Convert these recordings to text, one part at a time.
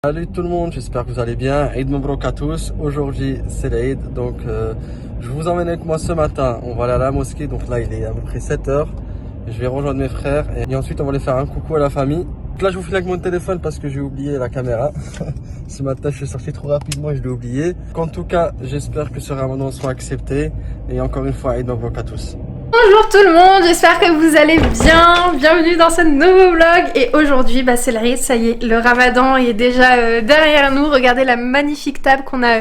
Salut tout le monde, j'espère que vous allez bien. Eid Mabrouk à tous. Aujourd'hui c'est l'Eid, donc je vous emmène avec moi ce matin. On va aller à la mosquée, donc là il est à peu près 7h. Je vais rejoindre mes frères et ensuite on va aller faire un coucou à la famille. Donc là je vous filme avec mon téléphone parce que j'ai oublié la caméra. Ce matin je suis sorti trop rapidement et je l'ai oublié. En tout cas j'espère que ce ramadan sera accepté. Et encore une fois Eid Mabrouk à tous. Bonjour tout le monde, j'espère que vous allez bien, bienvenue dans ce nouveau vlog. Et aujourd'hui c'est l'Eid, ça y est, le ramadan est déjà derrière nous. Regardez la magnifique table qu'on a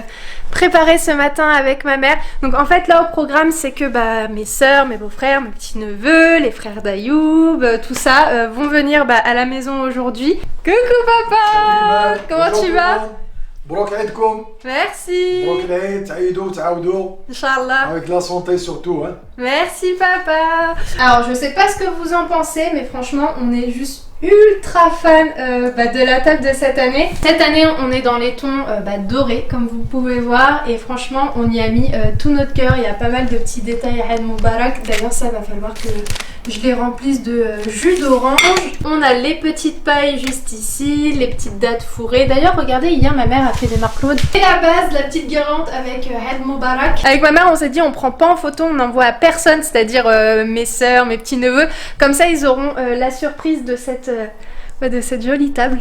préparée ce matin avec ma mère. Donc en fait là au programme c'est que mes soeurs, mes beaux-frères, mes petits-neveux, les frères d'Ayoub, tout ça vont venir à la maison aujourd'hui. Coucou papa, comment tu vas? مبروك عيدكم. Merci. مبروك العيد، تعيدوا وتعاودوا Inch'Allah. avec la santé surtout hein. Merci papa. Alors je sais pas ce que vous en pensez, mais franchement on est juste ultra fan de la table de cette année. Cette année on est dans les tons dorés comme vous pouvez voir, et franchement on y a mis tout notre cœur. Il y a pas mal de petits détails Eid Moubarak. D'ailleurs ça va falloir que je les remplisse de jus d'orange. On a les petites pailles juste ici, les petites dattes fourrées. D'ailleurs regardez, hier ma mère a fait des marques-claudes. Et la base, la petite guirlande avec Eid Moubarak. Avec ma mère on s'est dit on prend pas en photo, on n'envoie à personne, c'est-à-dire mes soeurs, mes petits neveux. Comme ça ils auront la surprise de cette jolie table.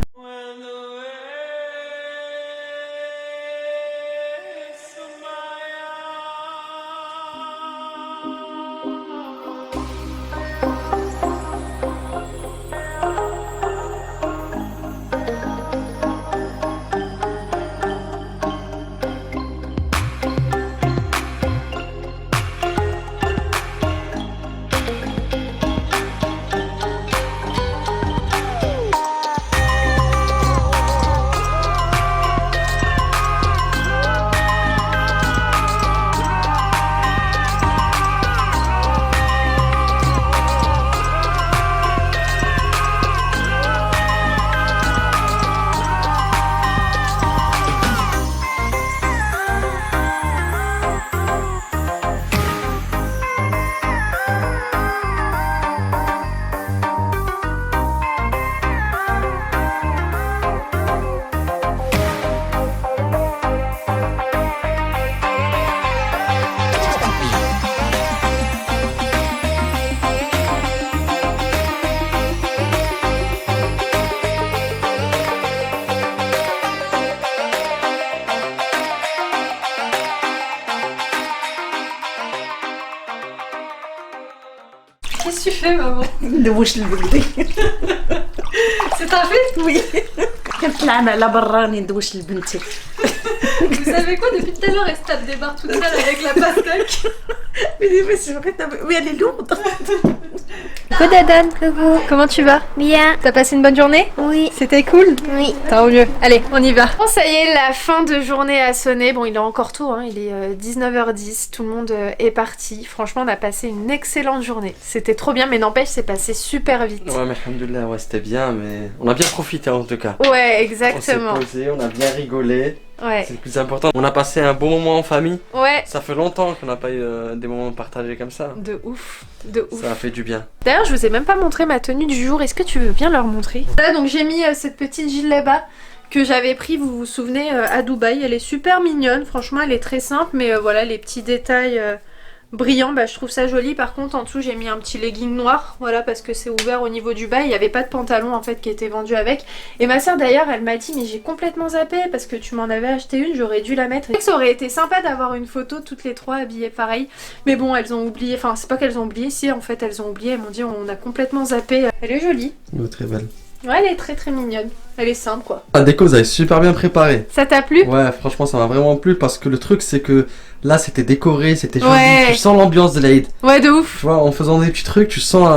Qu'est-ce que tu fais maman? ندوش البلدي. C'est un fait? Oui. كنطلع انا على براني ندوش لبنتي. Vous savez quoi, depuis tout à l'heure elle se tape des barres toute seule avec la pastèque. Mais c'est vrai, oui, elle est lourde. Coucou Dadan. Coucou. Comment tu vas? Bien. T'as passé une bonne journée? Oui. C'était cool? Oui. Tant mieux. Allez, on y va. Bon, ça y est, la fin de journée a sonné. Bon, il est encore tôt, hein. Il est 19h10. Tout le monde est parti. Franchement, on a passé une excellente journée. C'était trop bien, mais n'empêche, c'est passé super vite. Ouais mais alhamdoulilah, ouais c'était bien, mais on a bien profité en tout cas. Ouais, exactement. On s'est posé, on a bien rigolé. Ouais. C'est le plus important. On a passé un bon moment en famille. Ouais. Ça fait longtemps qu'on n'a pas eu des moments partagés comme ça. De ouf. De ouf. Ça a fait du bien. D'ailleurs, je vous ai même pas montré ma tenue du jour. Est-ce que tu veux bien leur montrer? Voilà, donc j'ai mis cette petite gilet-bas que j'avais pris, vous vous souvenez, à Dubaï. Elle est super mignonne. Franchement, elle est très simple, mais voilà, les petits détails brillants, je trouve ça joli. Par contre, en dessous, j'ai mis un petit legging noir, voilà, parce que c'est ouvert au niveau du bas. Il n'y avait pas de pantalon en fait qui était vendu avec. Et ma soeur d'ailleurs, elle m'a dit mais j'ai complètement zappé parce que tu m'en avais acheté une, j'aurais dû la mettre. Ça aurait été sympa d'avoir une photo toutes les trois habillées pareil. Mais bon, elles ont oublié, enfin c'est pas qu'elles ont oublié, si en fait elles ont oublié, elles m'ont dit on a complètement zappé. Elle est jolie. Elle est très belle. Ouais, elle est très très mignonne. Elle est simple quoi. La déco, vous avez super bien préparé. Ça t'a plu? Ouais, franchement, ça m'a vraiment plu parce que le truc, c'est que là, c'était décoré, c'était joli. Ouais. Tu sens l'ambiance de l'Aïd. Ouais, de ouf. Tu vois, en faisant des petits trucs, tu sens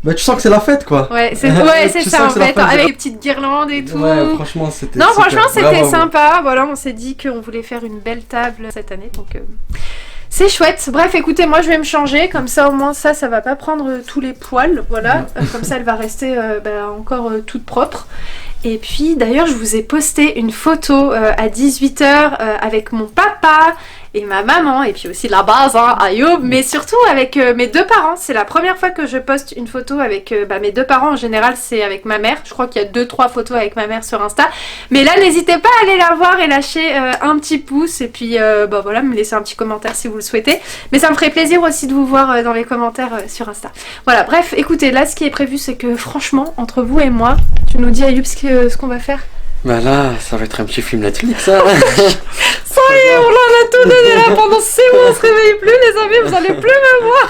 tu sens que c'est la fête quoi. Ouais, c'est Tu ça sens en que c'est la fait, fête. avec les petites guirlandes et tout. Ouais, franchement, c'était Non, super. franchement, c'était Bravo. sympa. Voilà, on s'est dit qu'on voulait faire une belle table cette année, donc c'est chouette. Bref, écoutez, moi je vais me changer, comme ça au moins ça va pas prendre tous les poils, voilà. Comme ça elle va rester encore toute propre. Et puis d'ailleurs je vous ai posté une photo à 18h avec mon papa et ma maman, et puis aussi la base, hein, Ayoub, mais surtout avec mes deux parents. C'est la première fois que je poste une photo avec mes deux parents. En général, c'est avec ma mère. Je crois qu'il y a 2-3 photos avec ma mère sur Insta. Mais là, n'hésitez pas à aller la voir et lâcher un petit pouce, et puis voilà, me laisser un petit commentaire si vous le souhaitez. Mais ça me ferait plaisir aussi de vous voir dans les commentaires sur Insta. Voilà, bref, écoutez, là, ce qui est prévu, c'est que franchement, entre vous et moi, tu nous dis, Ayoub, ce qu'on va faire? Bah là, ça va être un petit film Netflix, ça. Ça y est, on en a tout donné là pendant 6 mois, on se réveille plus les amis, vous allez plus me voir.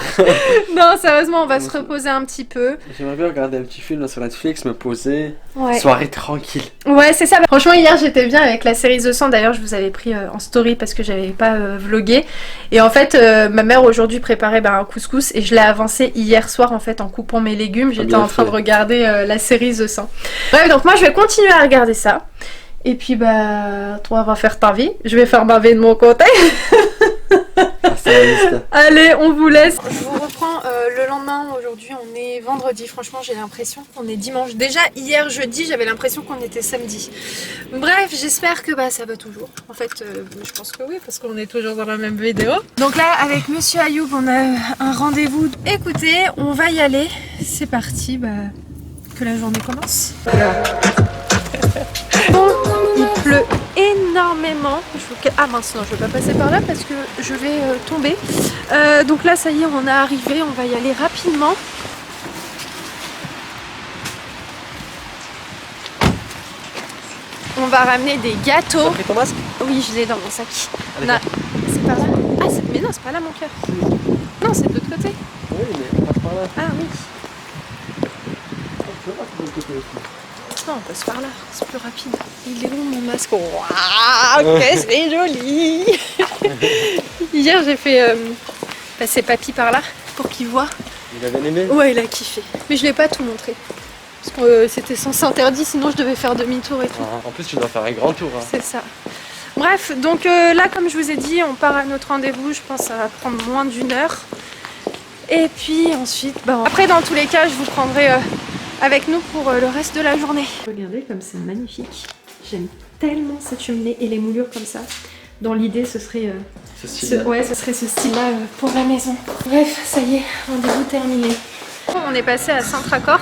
Non, sérieusement, on va se reposer un petit peu. J'aimerais bien regarder un petit film là, sur Netflix, me poser, Ouais. soirée tranquille. Ouais, c'est ça. Franchement, hier j'étais bien avec la série The 100. D'ailleurs, je vous avais pris en story parce que j'avais pas vlogué. Et en fait, ma mère aujourd'hui préparait un couscous et je l'ai avancé hier soir en fait en coupant mes légumes. J'étais en train de regarder la série The 100. Bref, donc moi je vais continuer à regarder ça. Et puis toi va faire ta vie. Je vais faire ma vie de mon côté. Allez, on vous laisse. Je vous reprends le lendemain. Aujourd'hui, on est vendredi. Franchement, j'ai l'impression qu'on est dimanche. Déjà, hier, jeudi, j'avais l'impression qu'on était samedi. Bref, j'espère que ça va toujours. En fait, je pense que oui, parce qu'on est toujours dans la même vidéo. Donc là, avec Monsieur Ayoub, on a un rendez-vous. Écoutez, on va y aller. C'est parti. Que la journée commence. Bon, il pleut énormément. Ah mince, non, je vais pas passer par là parce que je vais tomber. Donc là, ça y est, on est arrivé. On va y aller rapidement. On va ramener des gâteaux. T'as pris ton masque? Oui, je l'ai dans mon sac. Allez, C'est par là. Ah, mais non, c'est pas là mon cœur. Non, c'est de l'autre côté. Oui, mais on passe par là. Ah oui. Je veux pas que de l'autre côté aussi. Non, on passe par là, c'est plus rapide. Il est où mon masque? Waouh, que c'est joli. Hier, j'ai fait passer papy par là pour qu'il voit. Il a bien aimé? Ouais, il a kiffé. Mais je l'ai pas tout montré. Parce que c'était censé interdit, sinon je devais faire demi-tour et tout. En plus, tu dois faire un grand tour. Hein. C'est ça. Bref, donc là, comme je vous ai dit, on part à notre rendez-vous. Je pense que ça va prendre moins d'1 heure. Et puis ensuite, après, dans tous les cas, je vous prendrai avec nous pour le reste de la journée. Regardez comme c'est magnifique. J'aime tellement cette cheminée et les moulures comme ça. Dans l'idée, ce serait ce serait ce style-là pour la maison. Bref, ça y est, rendez-vous terminé. On est passé à Saint-Tracor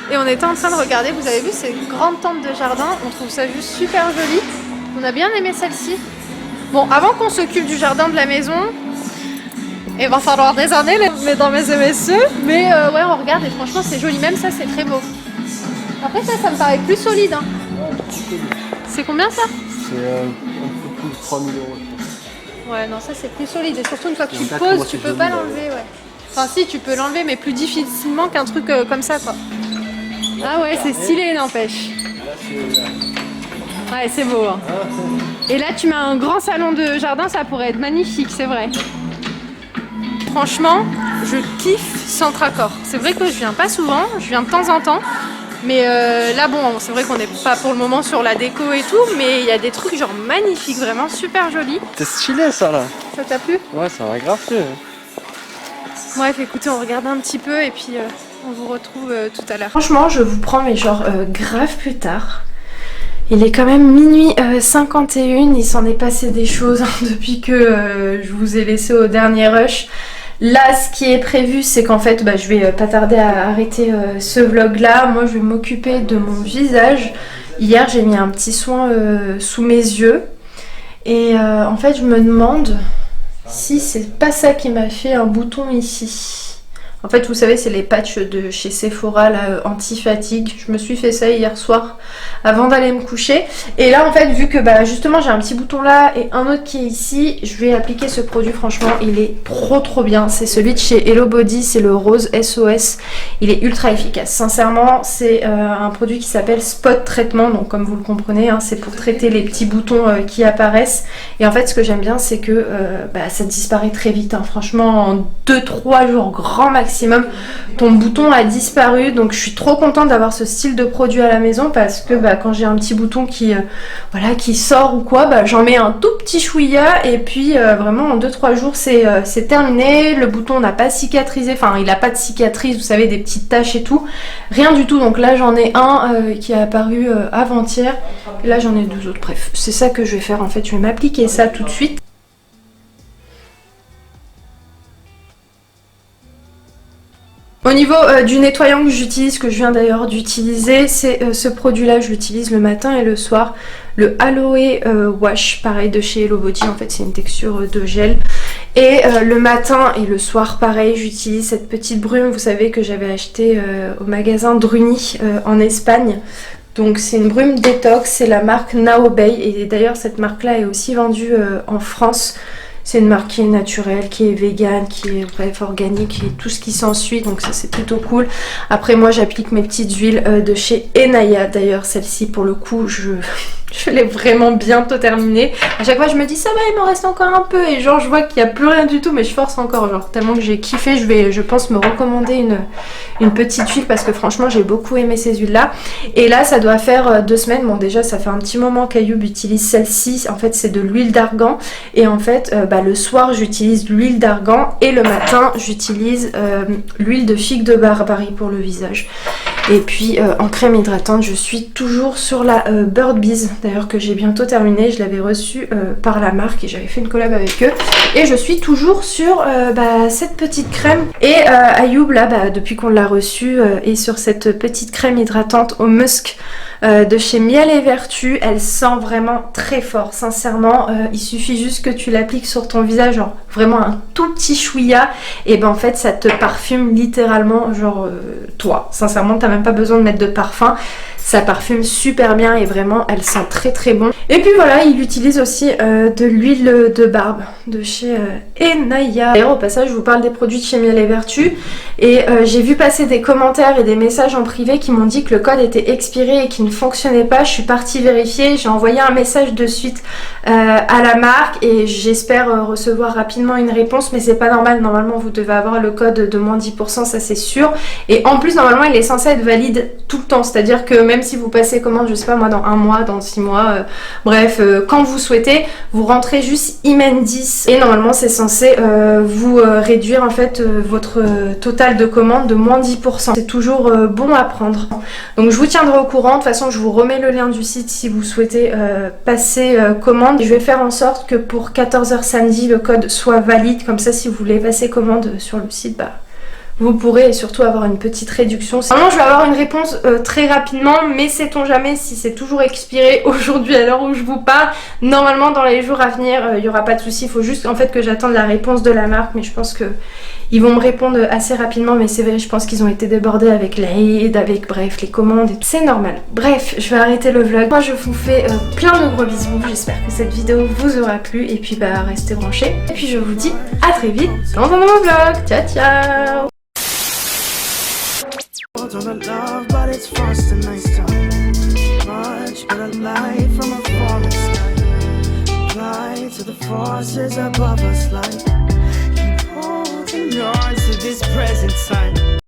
et on était en train de regarder. Vous avez vu ces grandes tentes de jardin? On trouve ça juste super joli. On a bien aimé celle-ci. Bon, avant qu'on s'occupe du jardin de la maison, il va falloir des années, mesdames et messieurs. Mais ouais, on regarde et franchement, c'est joli. Même ça, c'est très beau. Après, ça me paraît plus solide. Hein. C'est combien ça? C'est un peu plus de 3000 €. Ouais, non, ça c'est plus solide. Et surtout, une fois que tu poses, tu peux pas l'enlever. Ouais. Enfin, si, tu peux l'enlever, mais plus difficilement qu'un truc comme ça, quoi. Ah ouais, c'est stylé, n'empêche. Ouais, c'est beau. Hein. Et là, tu mets un grand salon de jardin, ça pourrait être magnifique, c'est vrai. Franchement, je kiffe Saint-Tracor. C'est vrai que je viens pas souvent, je viens de temps en temps. Mais là, bon, c'est vrai qu'on n'est pas pour le moment sur la déco et tout, mais il y a des trucs genre magnifiques, vraiment super jolis. C'est stylé ça là. Ça t'a plu? Ouais, ça m'a grave plu. Bref, écoutez, on regarde un petit peu et puis on vous retrouve tout à l'heure. Franchement, je vous prends, mais genre grave plus tard. Il est quand même minuit 51, il s'en est passé des choses depuis que je vous ai laissé au dernier rush. Là, ce qui est prévu, c'est qu'en fait, je vais pas tarder à arrêter ce vlog-là. Moi, je vais m'occuper de mon visage. Hier, j'ai mis un petit soin sous mes yeux. Et en fait, je me demande si c'est pas ça qui m'a fait un bouton ici. En fait, vous savez, c'est les patchs de chez Sephora, là, anti-fatigue. Je me suis fait ça hier soir avant d'aller me coucher. Et là, en fait, vu que justement, j'ai un petit bouton là et un autre qui est ici, je vais appliquer ce produit. Franchement, il est trop bien. C'est celui de chez Hello Body, c'est le Rose SOS. Il est ultra efficace. Sincèrement, c'est un produit qui s'appelle Spot Traitement. Donc, comme vous le comprenez, hein, c'est pour traiter les petits boutons qui apparaissent. Et en fait, ce que j'aime bien, c'est que ça disparaît très vite. Hein. Franchement, en 2-3 jours, grand maximum, ton bouton a disparu. Donc je suis trop contente d'avoir ce style de produit à la maison parce que quand j'ai un petit bouton qui sort ou quoi, j'en mets un tout petit chouïa et puis vraiment en 2-3 jours c'est terminé. Le bouton n'a pas cicatrisé, enfin il n'a pas de cicatrice, vous savez, des petites taches et tout, rien du tout. Donc là j'en ai un qui a apparu avant-hier et là j'en ai 2 autres. Bref, c'est ça que je vais faire en fait, je vais m'appliquer ça tout de suite. Au niveau du nettoyant que j'utilise, que je viens d'ailleurs d'utiliser, c'est ce produit-là, je l'utilise le matin et le soir. Le Aloe Wash, pareil de chez Hello Body, en fait c'est une texture de gel. Et le matin et le soir, pareil, j'utilise cette petite brume, vous savez que j'avais acheté au magasin Druni en Espagne. Donc c'est une brume détox, c'est la marque Naobei et d'ailleurs cette marque-là est aussi vendue en France. C'est une marque qui est naturelle, qui est végane, qui est bref organique et tout ce qui s'ensuit, donc ça c'est plutôt cool. Après moi j'applique mes petites huiles de chez Enaya, d'ailleurs celle-ci pour le coup je l'ai vraiment bientôt terminée. À chaque fois je me dis ça va, il me reste encore un peu et genre je vois qu'il n'y a plus rien du tout mais je force encore, genre tellement que j'ai kiffé. Je pense me recommander une petite huile parce que franchement j'ai beaucoup aimé ces huiles là. Et là ça doit faire 2 semaines, bon déjà ça fait un petit moment qu'Ayoub utilise celle-ci, en fait c'est de l'huile d'argan et en fait le soir j'utilise l'huile d'argan et le matin j'utilise l'huile de figue de Barbarie pour le visage. Et puis en crème hydratante je suis toujours sur la Bird Bees, d'ailleurs que j'ai bientôt terminé, je l'avais reçue par la marque et j'avais fait une collab avec eux. Et je suis toujours sur cette petite crème. Et Ayoub là depuis qu'on l'a reçue est sur cette petite crème hydratante au musk de chez Miel et Vertu. Elle sent vraiment très fort, sincèrement. Il suffit juste que tu l'appliques sur ton visage, genre vraiment un tout petit chouïa, et ben en fait ça te parfume littéralement genre toi. Sincèrement t'as même pas besoin de mettre de parfum. Ça parfume super bien et vraiment elle sent très très bon. Et puis voilà, il utilise aussi de l'huile de barbe de chez Enaya. D'ailleurs au passage je vous parle des produits de chez Miel et Vertu et j'ai vu passer des commentaires et des messages en privé qui m'ont dit que le code était expiré et qu'il ne fonctionnait pas. Je suis partie vérifier, j'ai envoyé un message de suite à la marque et j'espère recevoir rapidement une réponse, mais c'est pas normal, normalement vous devez avoir le code de moins 10%, ça c'est sûr. Et en plus normalement il est censé être valide tout le temps, c'est-à-dire que même si vous passez commande, je sais pas moi, dans 1 mois, dans 6 mois, bref, quand vous souhaitez, vous rentrez juste IMEN 10 et normalement c'est censé vous réduire en fait votre total de commande de moins 10%. C'est toujours bon à prendre. Donc je vous tiendrai au courant, de toute façon je vous remets le lien du site si vous souhaitez passer commande. Je vais faire en sorte que pour 14 h samedi le code soit valide, comme ça si vous voulez passer commande sur le site, vous pourrez surtout avoir une petite réduction. Normalement je vais avoir une réponse très rapidement, mais sait-on jamais si c'est toujours expiré aujourd'hui à l'heure où je vous parle. Normalement dans les jours à venir il n'y aura pas de souci, il faut juste en fait que j'attende la réponse de la marque, mais je pense que ils vont me répondre assez rapidement, mais c'est vrai, je pense qu'ils ont été débordés avec l'Aïd, avec bref les commandes, c'est normal. Bref, je vais arrêter le vlog. Moi je vous fais plein de gros bisous, j'espère que cette vidéo vous aura plu et puis restez branchés. Et puis je vous dis à très vite dans un nouveau vlog. Ciao ciao. On a love, but it's fast and nice time. Much better light from a forest light. Fly to the forces above us like